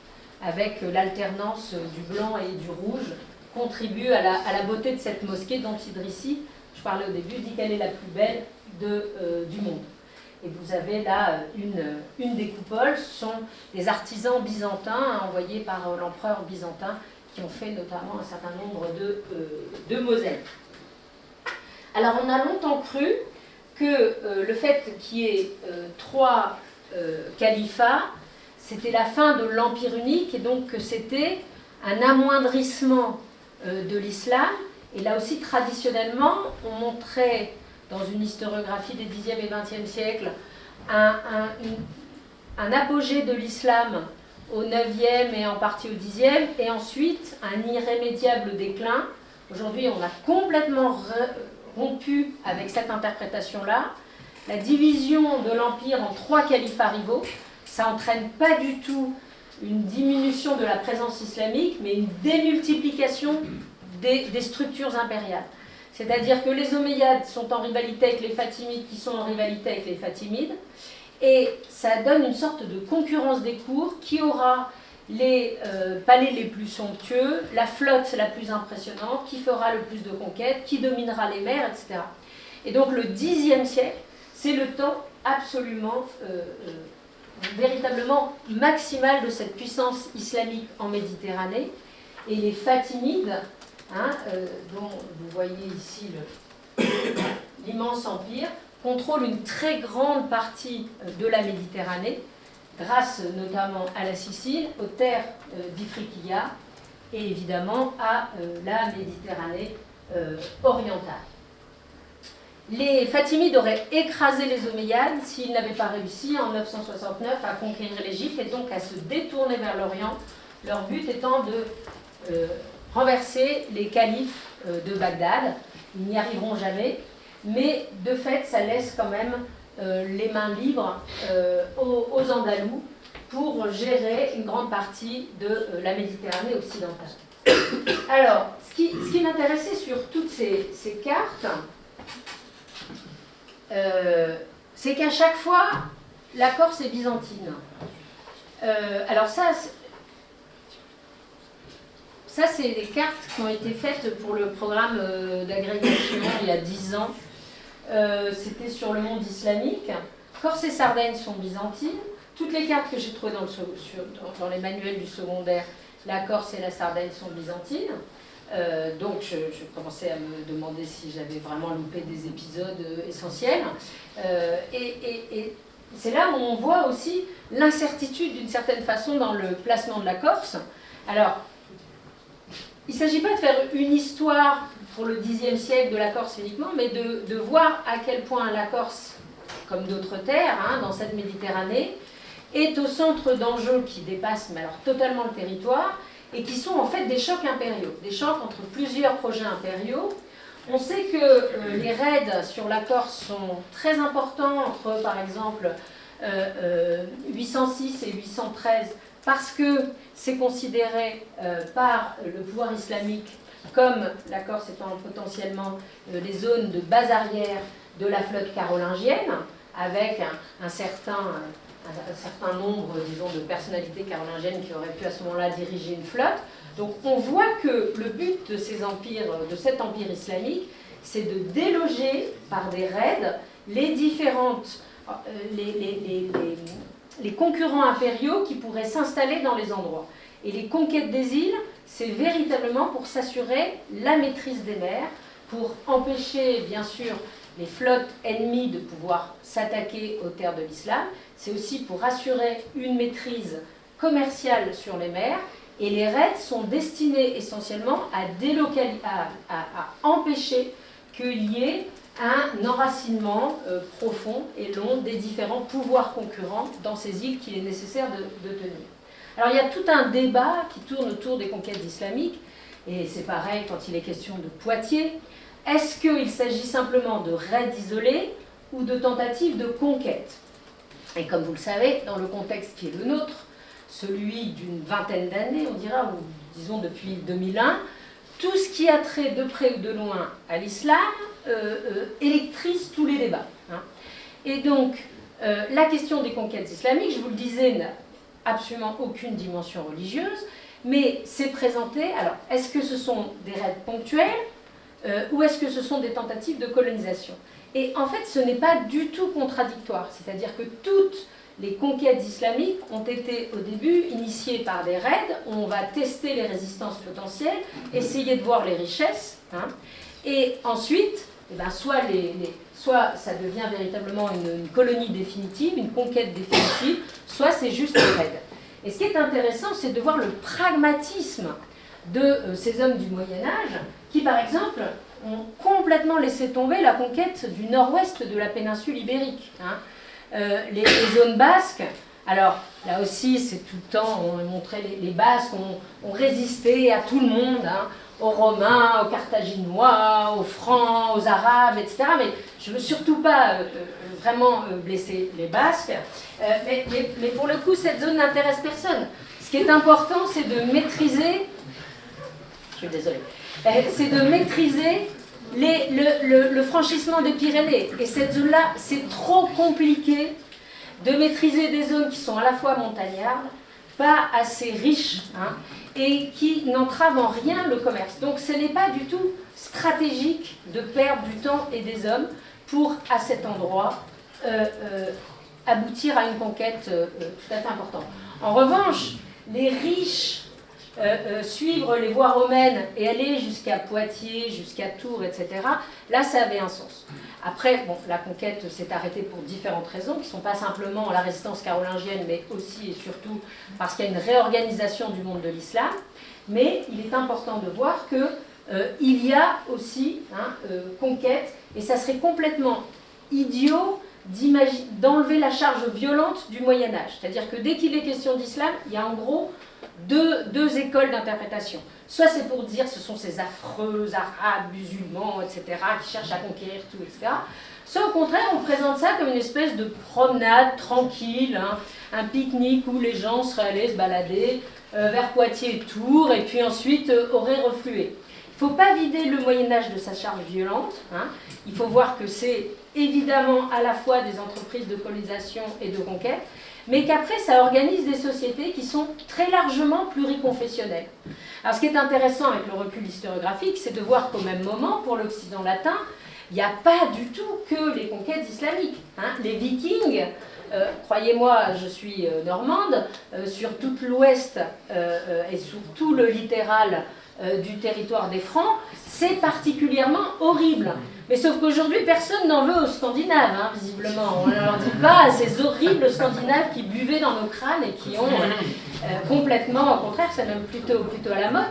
avec l'alternance du blanc et du rouge, contribuent à la beauté de cette mosquée dont Idrissi, je parlais au début, dit qu'elle est la plus belle du monde. Et vous avez là une des coupoles, ce sont des artisans byzantins envoyés par l'empereur byzantin qui ont fait notamment un certain nombre de mosaïques. Alors on a longtemps cru que le fait qu'il y ait 3 califats, c'était la fin de l'Empire unique et donc que c'était un amoindrissement de l'islam. Et là aussi, traditionnellement, on montrait dans une historiographie des 10e et 20e siècles un apogée de l'islam au 9e et en partie au 10e, et ensuite un irrémédiable déclin. Aujourd'hui, on a complètement rompu avec cette interprétation-là. La division de l'Empire en 3 califats rivaux, ça n'entraîne pas du tout une diminution de la présence islamique, mais une démultiplication des structures impériales. C'est-à-dire que les Omeyyades sont en rivalité avec les Fatimides, qui sont en rivalité avec les Fatimides, et ça donne une sorte de concurrence des cours qui aura les palais les plus somptueux, la flotte la plus impressionnante, qui fera le plus de conquêtes, qui dominera les mers, etc. Et donc le Xe siècle, c'est le temps absolument, véritablement maximal de cette puissance islamique en Méditerranée. Et les Fatimides, dont vous voyez ici l'immense empire, contrôlent une très grande partie de la Méditerranée, grâce notamment à la Sicile, aux terres d'Ifriqiya et évidemment à la Méditerranée orientale. Les Fatimides auraient écrasé les Omeyyades s'ils n'avaient pas réussi en 969 à conquérir l'Égypte et donc à se détourner vers l'Orient, leur but étant de renverser les califes de Bagdad. Ils n'y arriveront jamais, mais de fait, ça laisse quand même les mains libres aux Andalous pour gérer une grande partie de la Méditerranée occidentale. Alors, ce qui m'intéressait sur toutes ces cartes, c'est qu'à chaque fois, la Corse est byzantine. Alors ça, c'est des cartes qui ont été faites pour le programme d'agrégation il y a 10 ans. C'était sur le monde islamique. Corse et Sardaigne sont byzantines. Toutes les cartes que j'ai trouvées dans les manuels du secondaire, la Corse et la Sardaigne sont byzantines. Donc je commençais à me demander si j'avais vraiment loupé des épisodes essentiels. Et c'est là où on voit aussi l'incertitude d'une certaine façon dans le placement de la Corse. Alors, il ne s'agit pas de faire une histoire pour le Xe siècle de la Corse uniquement, mais de voir à quel point la Corse, comme d'autres terres dans cette Méditerranée, est au centre d'enjeux qui dépassent mais alors totalement le territoire, et qui sont en fait des chocs impériaux, des chocs entre plusieurs projets impériaux. On sait que les raids sur la Corse sont très importants entre, par exemple, 806 et 813, parce que c'est considéré par le pouvoir islamique comme la Corse étant potentiellement les zones de base arrière de la flotte carolingienne, avec un certain nombre, disons, de personnalités carolingiennes qui auraient pu à ce moment-là diriger une flotte. Donc on voit que le but de ces empires, de cet empire islamique, c'est de déloger par des raids les différentes, les concurrents impériaux qui pourraient s'installer dans les endroits. Et les conquêtes des îles, c'est véritablement pour s'assurer la maîtrise des mers, pour empêcher, bien sûr, les flottes ennemies de pouvoir s'attaquer aux terres de l'islam. C'est aussi pour assurer une maîtrise commerciale sur les mers. Et les raids sont destinés essentiellement à empêcher qu'il y ait un enracinement profond et long des différents pouvoirs concurrents dans ces îles qu'il est nécessaire de tenir. Alors il y a tout un débat qui tourne autour des conquêtes islamiques, et c'est pareil quand il est question de Poitiers. Est-ce qu'il s'agit simplement de raids isolés ou de tentatives de conquête? Et comme vous le savez, dans le contexte qui est le nôtre, celui d'une vingtaine d'années, on dira, ou disons depuis 2001, tout ce qui a trait de près ou de loin à l'islam électrise tous les débats. Et donc, la question des conquêtes islamiques, je vous le disais, n'a absolument aucune dimension religieuse, mais c'est présenté, alors, est-ce que ce sont des raids ponctuels ou est-ce que ce sont des tentatives de colonisation? Et en fait, ce n'est pas du tout contradictoire, c'est-à-dire que toutes les conquêtes islamiques ont été au début initiées par des raids où on va tester les résistances potentielles, essayer de voir les richesses, et ensuite, soit ça devient véritablement une colonie définitive, une conquête définitive, soit c'est juste un raid. Et ce qui est intéressant, c'est de voir le pragmatisme de ces hommes du Moyen-Âge qui, par exemple, ont complètement laissé tomber la conquête du nord-ouest de la péninsule ibérique. Les zones basques, alors là aussi, c'est tout le temps, on montrait les Basques ont résisté à tout le monde, aux Romains, aux Carthaginois, aux Francs, aux Arabes, etc. Mais je ne veux surtout pas vraiment blesser les Basques. Mais pour le coup, cette zone n'intéresse personne. Ce qui est important, c'est de maîtriser... Je suis désolée. C'est de maîtriser le franchissement des Pyrénées. Et cette zone-là, c'est trop compliqué de maîtriser des zones qui sont à la fois montagnardes, pas assez riches, et qui n'entravent en rien le commerce. Donc ce n'est pas du tout stratégique de perdre du temps et des hommes pour, à cet endroit, aboutir à une conquête tout à fait importante. En revanche, les riches suivre les voies romaines et aller jusqu'à Poitiers, jusqu'à Tours, etc., là, ça avait un sens. Après, bon, la conquête s'est arrêtée pour différentes raisons, qui ne sont pas simplement la résistance carolingienne, mais aussi et surtout parce qu'il y a une réorganisation du monde de l'islam. Mais il est important de voir qu'il y a aussi conquête, et ça serait complètement idiot d'enlever la charge violente du Moyen-Âge. C'est-à-dire que dès qu'il est question d'islam, il y a en gros deux écoles d'interprétation. Soit c'est pour dire ce sont ces affreux arabes, musulmans, etc., qui cherchent à conquérir tout, etc. Soit au contraire, on présente ça comme une espèce de promenade tranquille, un pique-nique où les gens seraient allés se balader vers Poitiers et Tours, et puis ensuite auraient reflué. Il ne faut pas vider le Moyen-Âge de sa charge violente. Il faut voir que c'est évidemment à la fois des entreprises de colonisation et de conquête, mais qu'après ça organise des sociétés qui sont très largement pluriconfessionnelles. Alors ce qui est intéressant avec le recul historiographique, c'est de voir qu'au même moment, pour l'Occident latin, il n'y a pas du tout que les conquêtes islamiques. Les Vikings, croyez-moi, je suis normande, sur tout l'ouest et sur tout le littoral du territoire des Francs, c'est particulièrement horrible. Mais sauf qu'aujourd'hui, personne n'en veut aux Scandinaves, visiblement. On ne leur dit pas à ces horribles Scandinaves qui buvaient dans nos crânes et qui ont complètement, au contraire, c'est même plutôt à la mode.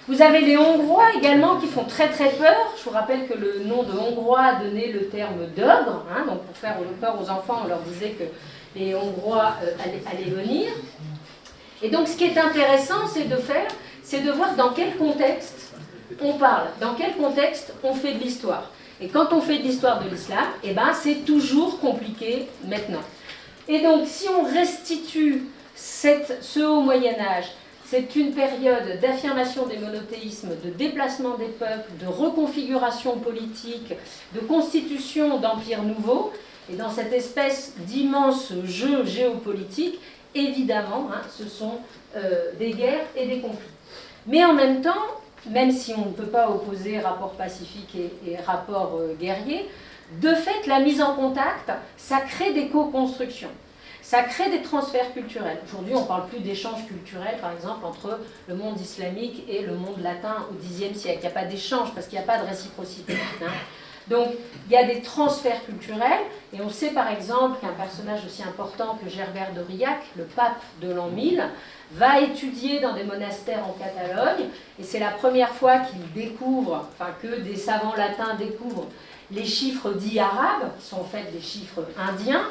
Vous avez les Hongrois également qui font très très peur. Je vous rappelle que le nom de Hongrois a donné le terme d'ogre. Donc pour faire peur aux enfants, on leur disait que les Hongrois allaient venir. Et donc ce qui est intéressant, c'est de voir dans quel contexte on parle, dans quel contexte on fait de l'histoire. Et quand on fait de l'histoire de l'islam, eh ben, c'est toujours compliqué maintenant. Et donc, si on restitue ce haut Moyen-Âge, c'est une période d'affirmation des monothéismes, de déplacement des peuples, de reconfiguration politique, de constitution d'empires nouveaux, et dans cette espèce d'immense jeu géopolitique, évidemment, ce sont des guerres et des conflits. Mais en même temps, même si on ne peut pas opposer rapport pacifique et rapport guerrier, de fait, la mise en contact, ça crée des co-constructions. Ça crée des transferts culturels. Aujourd'hui, on ne parle plus d'échanges culturels, par exemple, entre le monde islamique et le monde latin au Xe siècle. Il n'y a pas d'échange parce qu'il n'y a pas de réciprocité. Donc, il y a des transferts culturels, et on sait par exemple qu'un personnage aussi important que Gerbert d'Aurillac, le pape de l'an 1000, va étudier dans des monastères en Catalogne, et c'est la première fois qu'il découvre, enfin que des savants latins découvrent les chiffres dits arabes, qui sont en fait des chiffres indiens.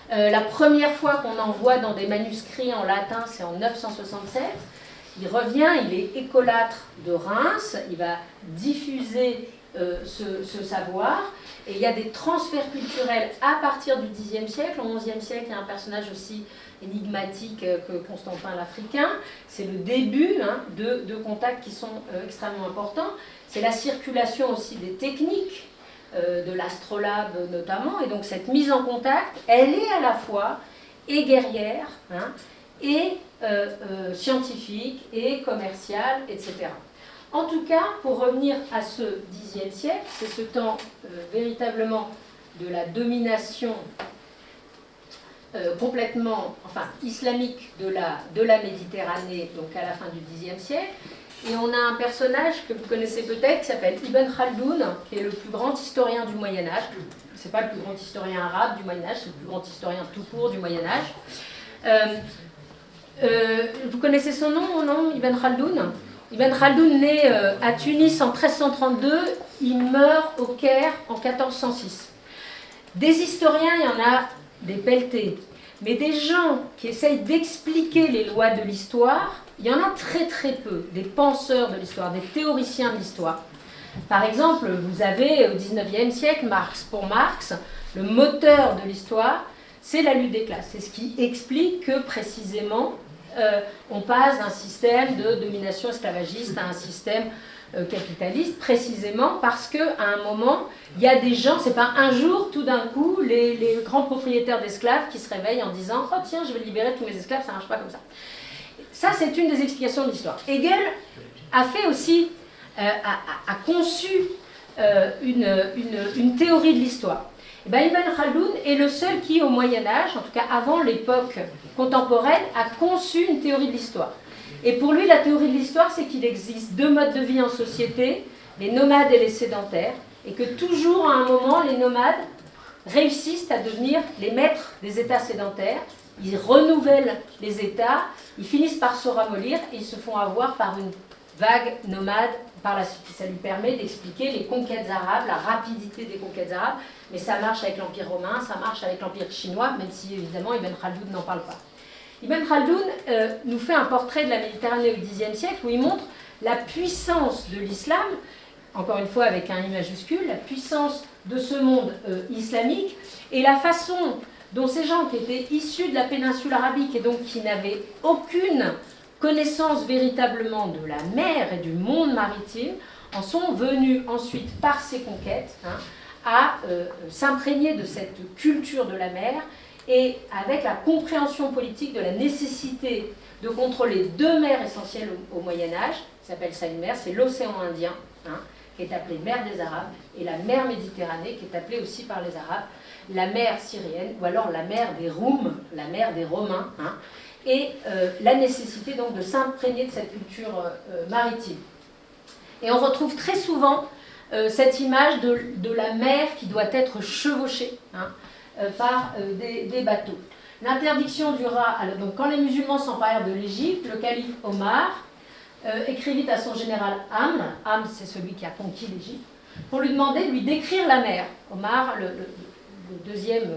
La première fois qu'on en voit dans des manuscrits en latin, c'est en 967. Il revient, il est écolâtre de Reims, il va diffuser ce savoir, et il y a des transferts culturels à partir du Xe siècle. Au XIe siècle, il y a un personnage aussi énigmatique que Constantin l'Africain. C'est le début de contacts qui sont extrêmement importants. C'est la circulation aussi des techniques, de l'astrolabe notamment, et donc cette mise en contact, elle est à la fois et guerrière, et scientifique, et commerciale, etc. En tout cas, pour revenir à ce Xe siècle, c'est ce temps véritablement de la domination complètement, enfin, islamique de la Méditerranée, donc à la fin du Xe siècle. Et on a un personnage que vous connaissez peut-être, qui s'appelle Ibn Khaldoun, qui est le plus grand historien du Moyen-Âge. Ce n'est pas le plus grand historien arabe du Moyen-Âge, c'est le plus grand historien tout court du Moyen-Âge. Vous connaissez son nom, non, Ibn Khaldoun ? Ibn Khaldoun naît à Tunis en 1332, il meurt au Caire en 1406. Des historiens, il y en a des pelletés, mais des gens qui essayent d'expliquer les lois de l'histoire, il y en a très très peu, des penseurs de l'histoire, des théoriciens de l'histoire. Par exemple, vous avez au XIXe siècle, Marx. Pour Marx, le moteur de l'histoire, c'est la lutte des classes. C'est ce qui explique que précisément, on passe d'un système de domination esclavagiste à un système capitaliste, précisément parce qu'à un moment, il y a des gens, c'est pas un jour, tout d'un coup, les grands propriétaires d'esclaves qui se réveillent en disant « Oh tiens, je vais libérer tous mes esclaves, ça ne marche pas comme ça ». Ça, c'est une des explications de l'histoire. Hegel a fait aussi, a conçu une théorie de l'histoire. Et bien, Ibn Khaldoun est le seul qui, au Moyen-Âge, en tout cas avant l'époque contemporaine, a conçu une théorie de l'histoire. Et pour lui, la théorie de l'histoire, c'est qu'il existe deux modes de vie en société, les nomades et les sédentaires, et que toujours, à un moment, les nomades réussissent à devenir les maîtres des États sédentaires. Ils renouvellent les États, ils finissent par se ramollir et ils se font avoir par une vague nomade par la suite. Ça lui permet d'expliquer les conquêtes arabes, la rapidité des conquêtes arabes, mais ça marche avec l'Empire romain, ça marche avec l'Empire chinois, même si évidemment Ibn Khaldoun n'en parle pas. Ibn Khaldoun nous fait un portrait de la Méditerranée au Xe siècle où il montre la puissance de l'islam, encore une fois avec un I majuscule, la puissance de ce monde islamique et la façon dont ces gens qui étaient issus de la péninsule arabique et donc qui n'avaient aucune connaissance véritablement de la mer et du monde maritime, en sont venus ensuite par ces conquêtes à s'imprégner de cette culture de la mer et avec la compréhension politique de la nécessité de contrôler deux mers essentielles au Moyen-Âge, qui s'appelle ça une mer, c'est l'océan Indien, qui est appelée mer des Arabes, et la mer Méditerranée, qui est appelée aussi par les Arabes la mer syrienne, ou alors la mer des Roums, la mer des Romains, et la nécessité donc de s'imprégner de cette culture maritime. Et on retrouve très souvent cette image de la mer qui doit être chevauchée par des bateaux. L'interdiction dura, donc quand les musulmans s'emparèrent de l'Égypte, le calife Omar écrivit à son général Amr, Amr c'est celui qui a conquis l'Égypte, pour lui demander de lui décrire la mer. Omar, le deuxième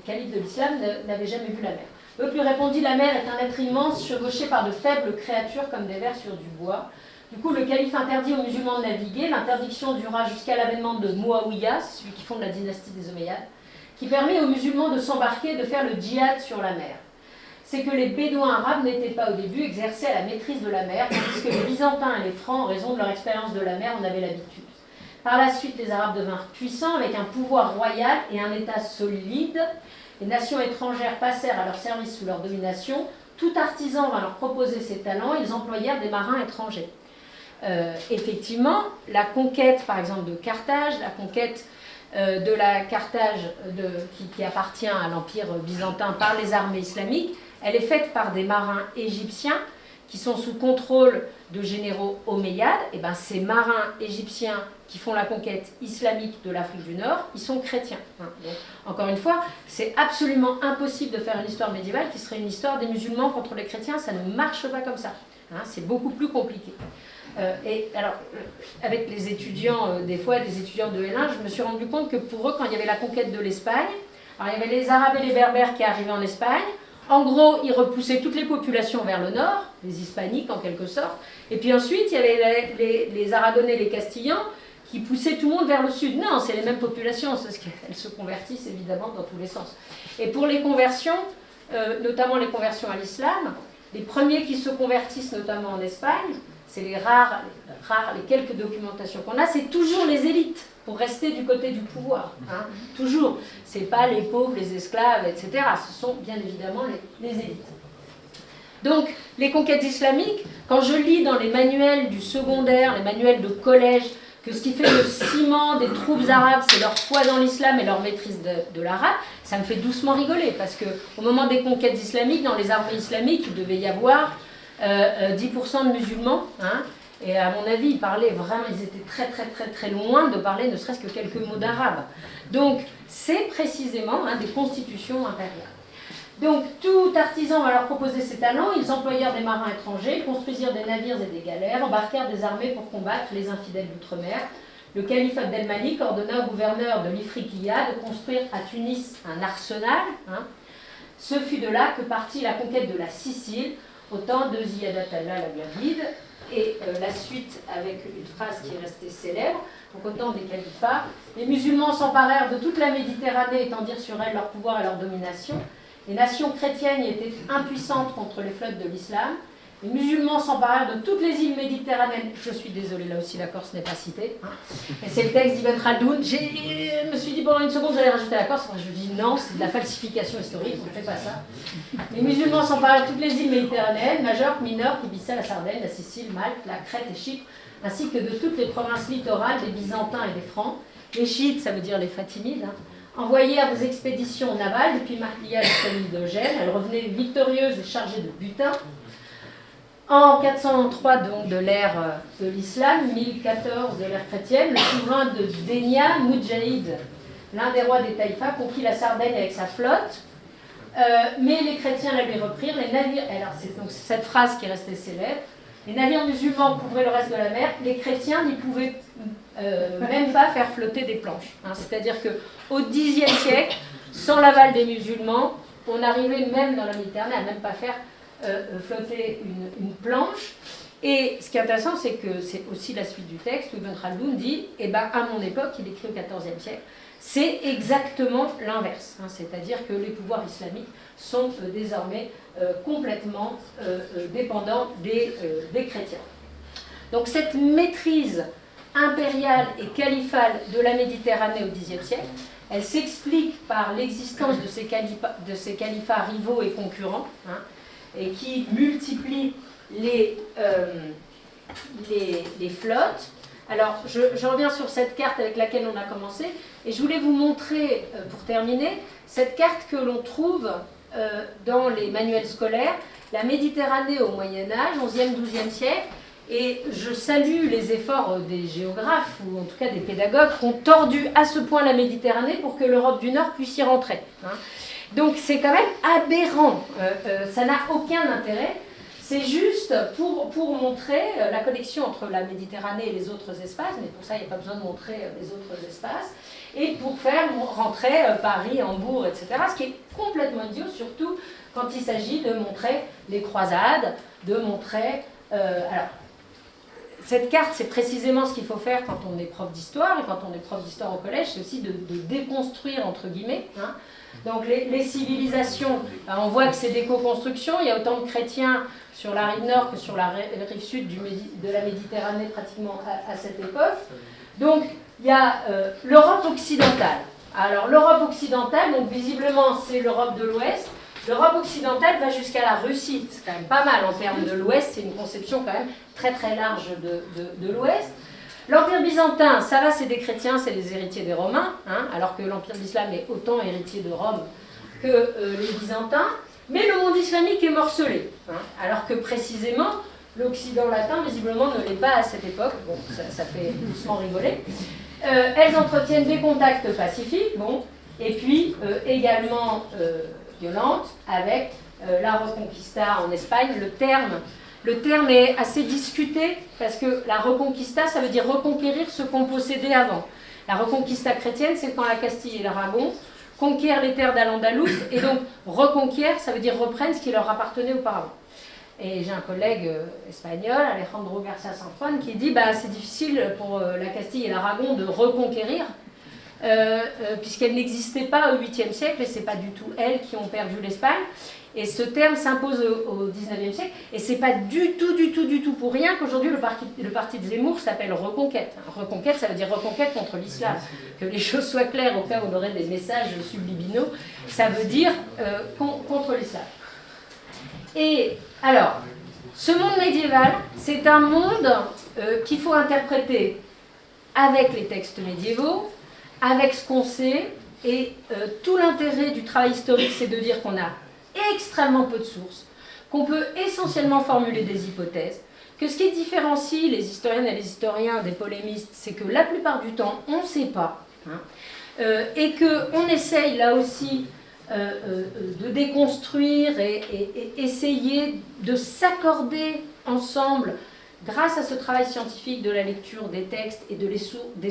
calife de l'islam, n'avait jamais vu la mer. Eux lui répondit, la mer est un être immense, chevauché par de faibles créatures comme des vers sur du bois. Du coup, le calife interdit aux musulmans de naviguer. L'interdiction dura jusqu'à l'avènement de Muawiyah, c'est celui qui fonde la dynastie des Omeyyades, qui permet aux musulmans de s'embarquer et de faire le djihad sur la mer. C'est que les bédouins arabes n'étaient pas au début exercés à la maîtrise de la mer, tandis que les byzantins et les francs, en raison de leur expérience de la mer, en avaient l'habitude. Par la suite, les Arabes devinrent puissants avec un pouvoir royal et un État solide. Les nations étrangères passèrent à leur service sous leur domination. Tout artisan vint leur proposer ses talents, ils employèrent des marins étrangers. Effectivement, la conquête, par exemple, de Carthage, la conquête de la Carthage qui appartient à l'Empire byzantin par les armées islamiques, elle est faite par des marins égyptiens qui sont sous contrôle de généraux omeyyades. Et ben, ces marins égyptiens qui font la conquête islamique de l'Afrique du Nord, ils sont chrétiens. Donc, encore une fois, c'est absolument impossible de faire une histoire médiévale qui serait une histoire des musulmans contre les chrétiens, ça ne marche pas comme ça. C'est beaucoup plus compliqué. Et alors, avec les étudiants, des fois des étudiants de L1, je me suis rendu compte que pour eux, quand il y avait la conquête de l'Espagne, alors il y avait les Arabes et les Berbères qui arrivaient en Espagne. En gros, ils repoussaient toutes les populations vers le nord, les hispaniques en quelque sorte. Et puis ensuite, il y avait les Aragonais et les Castillans qui poussaient tout le monde vers le sud. Non, c'est les mêmes populations, c'est parce qu'elles se convertissent évidemment dans tous les sens. Et pour les conversions, notamment les conversions à l'islam, les premiers qui se convertissent notamment en Espagne, c'est les quelques documentations qu'on a, c'est toujours les élites, pour rester du côté du pouvoir. Toujours. Ce n'est pas les pauvres, les esclaves, etc. Ce sont bien évidemment les élites. Donc, les conquêtes islamiques, quand je lis dans les manuels du secondaire, les manuels de collège, que ce qui fait le ciment des troupes arabes, c'est leur foi dans l'islam et leur maîtrise de l'arabe, ça me fait doucement rigoler, parce qu'au moment des conquêtes islamiques, dans les armées islamiques, il devait y avoir 10% de musulmans, et à mon avis, ils parlaient vraiment, ils étaient très loin de parler ne serait-ce que quelques mots d'arabe. Donc, c'est précisément des constitutions impériales. Donc, tout artisan va leur proposer ses talents, ils employèrent des marins étrangers, construisirent des navires et des galères, embarquèrent des armées pour combattre les infidèles d'outre-mer. Le calife Abdelmalik ordonna au gouverneur de l'Ifriqiya de construire à Tunis un arsenal. Ce fut de là que partit la conquête de la Sicile, au temps de Ziyadat Allah l'Abiyad, et la suite avec une phrase qui est restée célèbre. Donc au temps des califats, les musulmans s'emparèrent de toute la Méditerranée, étendirent sur elle leur pouvoir et leur domination. Les nations chrétiennes étaient impuissantes contre les flottes de l'islam. Les musulmans s'emparèrent de toutes les îles méditerranéennes. Je suis désolée, là aussi la Corse n'est pas citée. Et c'est le texte d'Ibn Khaldoun. Je me suis dit pendant une seconde, j'allais rajouter la Corse. Moi, je me dis non, c'est de la falsification historique, on ne fait pas ça. Les musulmans s'emparèrent de toutes les îles méditerranéennes, Majorque, Minorque, Ibiza, la Sardaigne, la Sicile, Malte, la Crète et Chypre, ainsi que de toutes les provinces littorales des Byzantins et des Francs. Les chiites, ça veut dire les Fatimides, envoyèrent des expéditions navales depuis Marclia et famille d'Eugène. Elles revenaient victorieuses et chargées de butin. En 403 donc, de l'ère de l'islam, 1014 de l'ère chrétienne, le souverain de Dénia, Moudjahid, l'un des rois des Taïfas, conquit la Sardaigne avec sa flotte, mais les chrétiens la lui reprirent. Les navires, alors c'est donc cette phrase qui est restée célèbre, les navires musulmans couvraient le reste de la mer, les chrétiens n'y pouvaient même pas faire flotter des planches. C'est-à-dire qu'au Xe siècle, sans l'aval des musulmans, on arrivait même dans la Méditerranée à même pas faire flotter une planche. Et ce qui est intéressant, c'est que c'est aussi la suite du texte où Ibn Khaldoun dit, à mon époque, il écrit au XIVe siècle, c'est exactement l'inverse. C'est-à-dire que les pouvoirs islamiques sont désormais complètement dépendants des chrétiens. Donc cette maîtrise impériale et califale de la Méditerranée au Xe siècle, elle s'explique par l'existence de ces califats rivaux et concurrents, et qui multiplient les flottes. Alors, je reviens sur cette carte avec laquelle on a commencé, et je voulais vous montrer, pour terminer, cette carte que l'on trouve dans les manuels scolaires, la Méditerranée au Moyen-Âge, 11e, 12e siècle, et je salue les efforts des géographes, ou en tout cas des pédagogues, qui ont tordu à ce point la Méditerranée pour que l'Europe du Nord puisse y rentrer. Donc c'est quand même aberrant, ça n'a aucun intérêt. C'est juste pour montrer la connexion entre la Méditerranée et les autres espaces, mais pour ça il n'y a pas besoin de montrer les autres espaces. et pour faire rentrer Paris, Hambourg, etc. Ce qui est complètement idiot, surtout quand il s'agit de montrer les croisades, de montrer... alors, cette carte, c'est précisément ce qu'il faut faire quand on est prof d'histoire, et quand on est prof d'histoire au collège, c'est aussi de déconstruire, entre guillemets. Hein. Donc les civilisations, on voit que c'est des co-constructions, il y a autant de chrétiens sur la rive nord que sur la rive sud de la Méditerranée pratiquement à cette époque. Donc il y a l'Europe occidentale. Alors l'Europe occidentale, donc visiblement c'est l'Europe de l'Ouest. L'Europe occidentale va jusqu'à la Russie, c'est quand même pas mal en termes de l'Ouest, c'est une conception quand même très très large de l'Ouest. L'Empire byzantin, ça va, c'est des chrétiens, c'est les héritiers des Romains, hein, alors que l'Empire de l'Islam est autant héritier de Rome que les Byzantins. Mais le monde islamique est morcelé, hein, alors que précisément l'Occident latin, visiblement, ne l'est pas à cette époque. Bon, ça fait doucement rigoler. Elles entretiennent des contacts pacifiques, bon, et puis également violentes avec la Reconquista en Espagne. Le terme est assez discuté parce que la Reconquista, ça veut dire reconquérir ce qu'on possédait avant. La Reconquista chrétienne, c'est quand la Castille et l'Aragon conquièrent les terres d'Al-Andalus, et donc reconquièrent, ça veut dire reprennent ce qui leur appartenait auparavant. Et j'ai un collègue espagnol, Alejandro Garcia Sanjuan, qui dit c'est difficile pour la Castille et l'Aragon de reconquérir, puisqu'elle n'existait pas au 8e siècle, et ce n'est pas du tout elles qui ont perdu l'Espagne. Et ce terme s'impose au 19e siècle, et ce n'est pas du tout pour rien qu'aujourd'hui le parti de Zemmour s'appelle Reconquête. Reconquête, ça veut dire reconquête contre l'islam. Que les choses soient claires, au cas où on aurait des messages subliminaux, ça veut dire contre l'islam. Et alors, ce monde médiéval, c'est un monde qu'il faut interpréter avec les textes médiévaux, avec ce qu'on sait, et tout l'intérêt du travail historique, c'est de dire qu'on a extrêmement peu de sources, qu'on peut essentiellement formuler des hypothèses, que ce qui différencie les historiennes et les historiens des polémistes, c'est que la plupart du temps, on ne sait pas, hein, et qu'on essaye là aussi de déconstruire et essayer de s'accorder ensemble, grâce à ce travail scientifique de la lecture des textes et des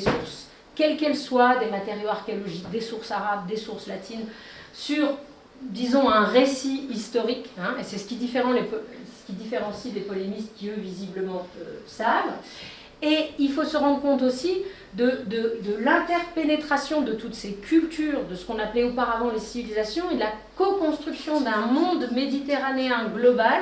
sources, quelles qu'elles soient, des matériaux archéologiques, des sources arabes, des sources latines, sur, disons, un récit historique, hein, et c'est ce qui différencie les polémistes qui, eux, visiblement, savent. Et il faut se rendre compte aussi de l'interpénétration de toutes ces cultures, de ce qu'on appelait auparavant les civilisations, et de la co-construction d'un monde méditerranéen global,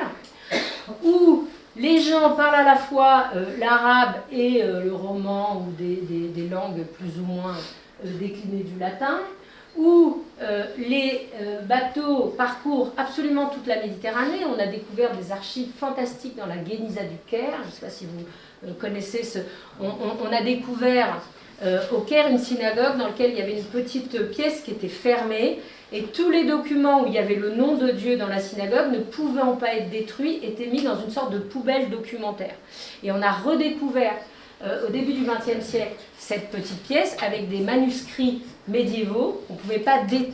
où les gens parlent à la fois l'arabe et le roman, ou des langues plus ou moins déclinées du latin, où les bateaux parcourent absolument toute la Méditerranée. On a découvert des archives fantastiques dans la Guéniza du Caire. Je ne sais pas si vous connaissez on a découvert au Caire une synagogue dans laquelle il y avait une petite pièce qui était fermée, et tous les documents où il y avait le nom de Dieu dans la synagogue, ne pouvant pas être détruits, étaient mis dans une sorte de poubelle documentaire. Et on a redécouvert au début du XXe siècle cette petite pièce avec des manuscrits médiévaux. On ne pouvait pas des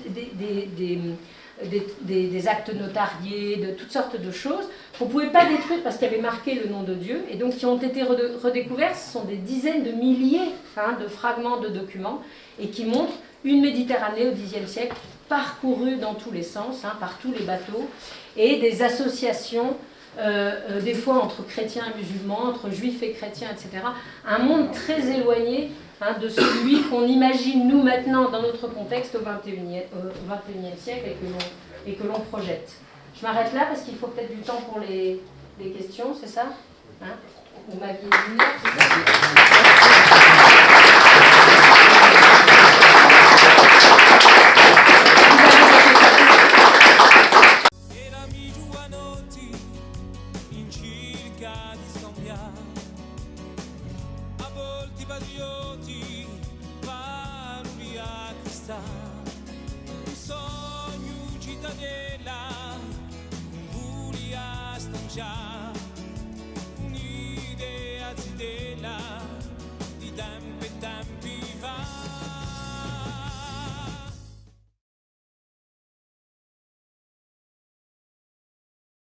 actes notariés, de toutes sortes de choses qu'on ne pouvait pas détruire parce qu'il y avait marqué le nom de Dieu, et donc qui ont été redécouverts. Ce sont des dizaines de milliers, hein, de fragments de documents, et qui montrent une Méditerranée au Xe siècle parcourue dans tous les sens, hein, par tous les bateaux, et des associations des fois entre chrétiens et musulmans, entre juifs et chrétiens, etc. Un monde très éloigné, hein, de celui qu'on imagine nous maintenant dans notre contexte au XXIe siècle et que l'on projette. Je m'arrête là parce qu'il faut peut-être du temps pour les questions, c'est ça, hein? Vous m'aviez dit, c'est ça? Patrioti vanno via a Cristà, un sogno cittadella, un voli a stanciare, un'idea zitella.